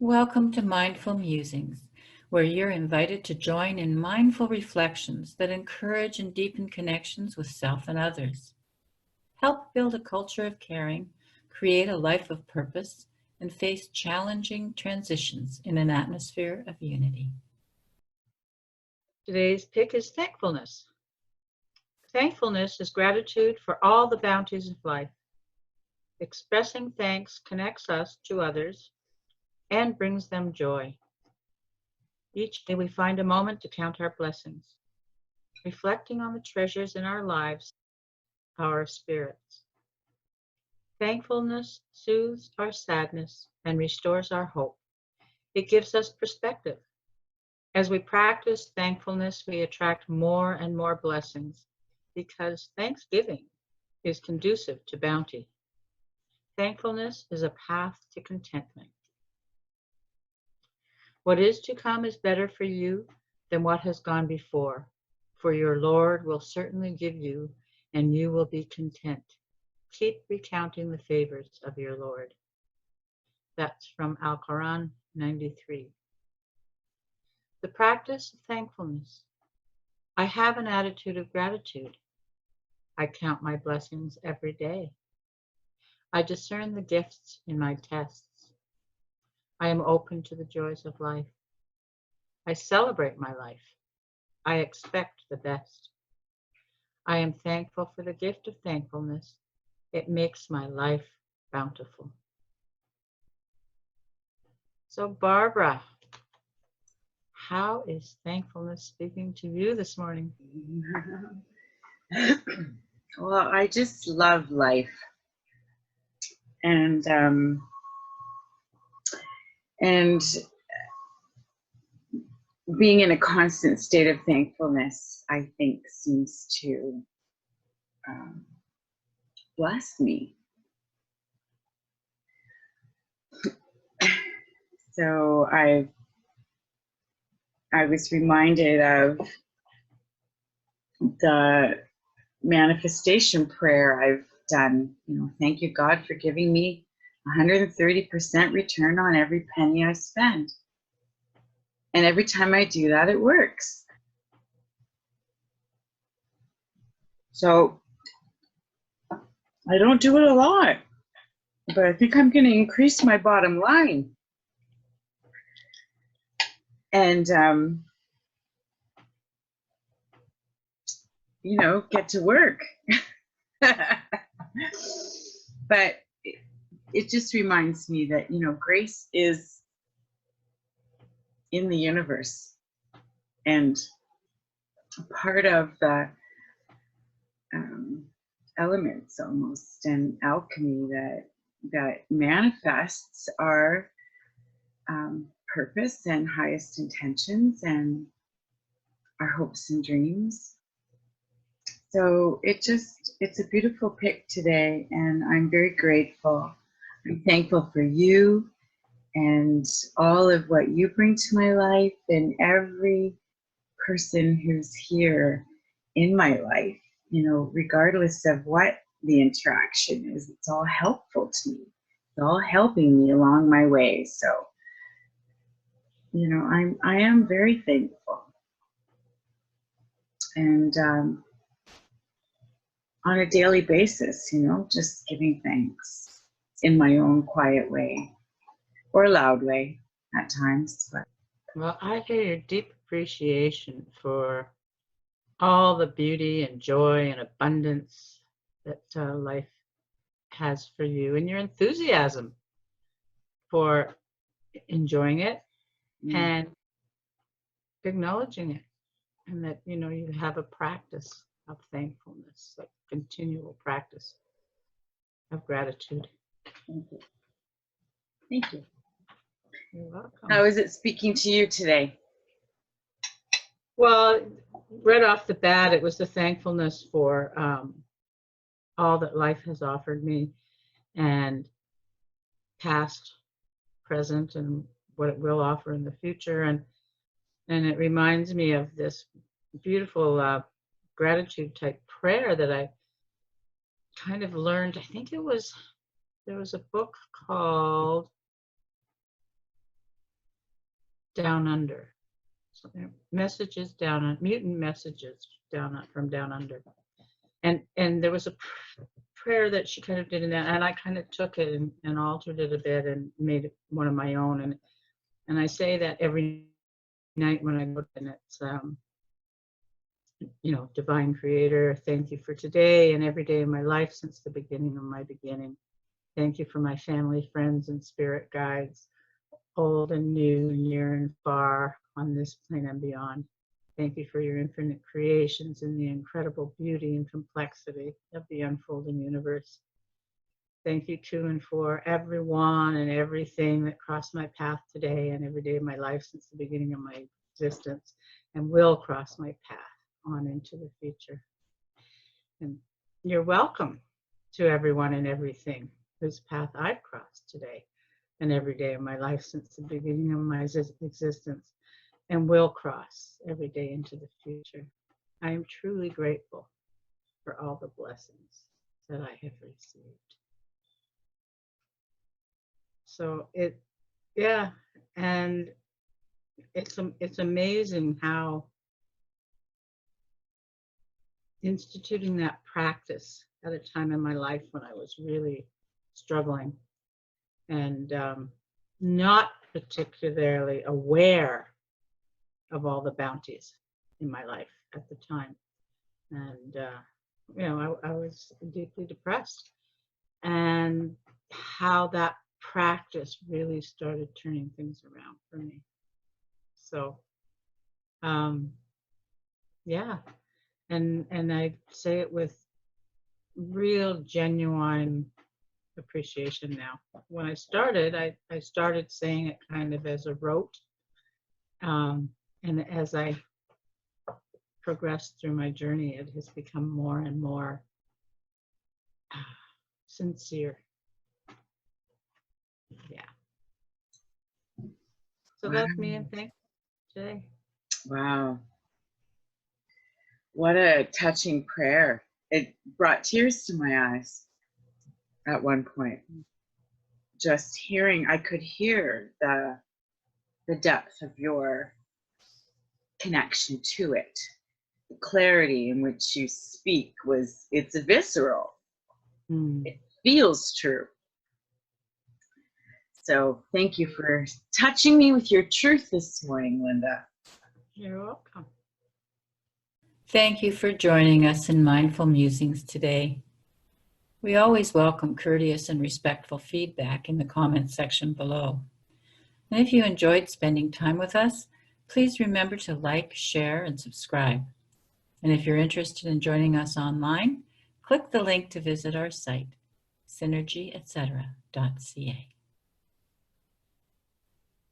Welcome to Mindful Musings, where you're invited to join in mindful reflections that encourage and deepen connections with self and others. Help build a culture of caring, create a life of purpose, and face challenging transitions in an atmosphere of unity. Today's pick is thankfulness. Thankfulness is gratitude for all the bounties of life. Expressing thanks connects us to others and brings them joy. Each day we find a moment to count our blessings, reflecting on the treasures in our lives, our spirits. Thankfulness soothes our sadness and restores our hope. It gives us perspective. As we practice thankfulness, we attract more and more blessings because thanksgiving is conducive to bounty. Thankfulness is a path to contentment. What is to come is better for you than what has gone before, for your Lord will certainly give you, and you will be content. Keep recounting the favors of your Lord. That's from Al-Quran 93. The practice of thankfulness. I have an attitude of gratitude. I count my blessings every day. I discern the gifts in my tests. I am open to the joys of life. I celebrate my life. I expect the best. I am thankful for the gift of thankfulness. It makes my life bountiful. So, Barbara, how is thankfulness speaking to you this morning? Well, I just love life. And being in a constant state of thankfulness, I think, seems to bless me. So I was reminded of the manifestation prayer I've done. Thank you, God, for giving me 130% return on every penny I spend. And every time I do that, it works. So I don't do it a lot, but I think I'm going to increase my bottom line. And, get to work. But it just reminds me that, grace is in the universe and part of the elements almost and alchemy that manifests our purpose and highest intentions and our hopes and dreams. So it's a beautiful pick today, and I'm very grateful. I'm thankful for you and all of what you bring to my life and every person who's here in my life, regardless of what the interaction is. It's all helpful to me. It's all helping me along my way. So, I am very thankful. And on a daily basis, just giving thanks in my own quiet way or loud way at times. But Well, I hear your deep appreciation for all the beauty and joy and abundance that life has for you, and your enthusiasm for enjoying it and acknowledging it, and that you have a practice of thankfulness, like continual practice of gratitude. Thank you. Thank you. You're welcome. How is it speaking to you today? Well, right off the bat, it was the thankfulness for all that life has offered me, and past, present, and what it will offer in the future. And it reminds me of this beautiful gratitude type prayer that I kind of learned. I think there was a book called down under. So, messages down on mutant messages from down under. And there was a prayer that she kind of did in that, and I kind of took it and altered it a bit and made it one of my own. And I say that every night when I go to, and it's divine creator, thank you for today and every day of my life since the beginning of my beginning. Thank you for my family, friends, and spirit guides, old and new, near and far, on this plane and beyond. Thank you for your infinite creations and the incredible beauty and complexity of the unfolding universe. Thank you to and for everyone and everything that crossed my path today and every day of my life since the beginning of my existence, and will cross my path on into the future. And you're welcome to everyone and everything whose path I've crossed today and every day of my life since the beginning of my existence, and will cross every day into the future. I am truly grateful for all the blessings that I have received. So and it's amazing how instituting that practice at a time in my life when I was really struggling and not particularly aware of all the bounties in my life at the time. And, I was deeply depressed, and how that practice really started turning things around for me. So, and I say it with real genuine appreciation now. When I started, I started saying it kind of as a rote, and as I progressed through my journey, it has become more and more sincere. Yeah. So Wow. that's me, and thanks today. Wow. What a touching prayer. It brought tears to my eyes at one point. Just hearing, I could hear the depth of your connection to it. The clarity in which you speak it's visceral. It feels true. So thank you for touching me with your truth this morning, Lynda. You're welcome. Thank you for joining us in Mindful Musings today. We always welcome courteous and respectful feedback in the comments section below. And if you enjoyed spending time with us, please remember to like, share, and subscribe. And if you're interested in joining us online, click the link to visit our site, synergyetc.ca.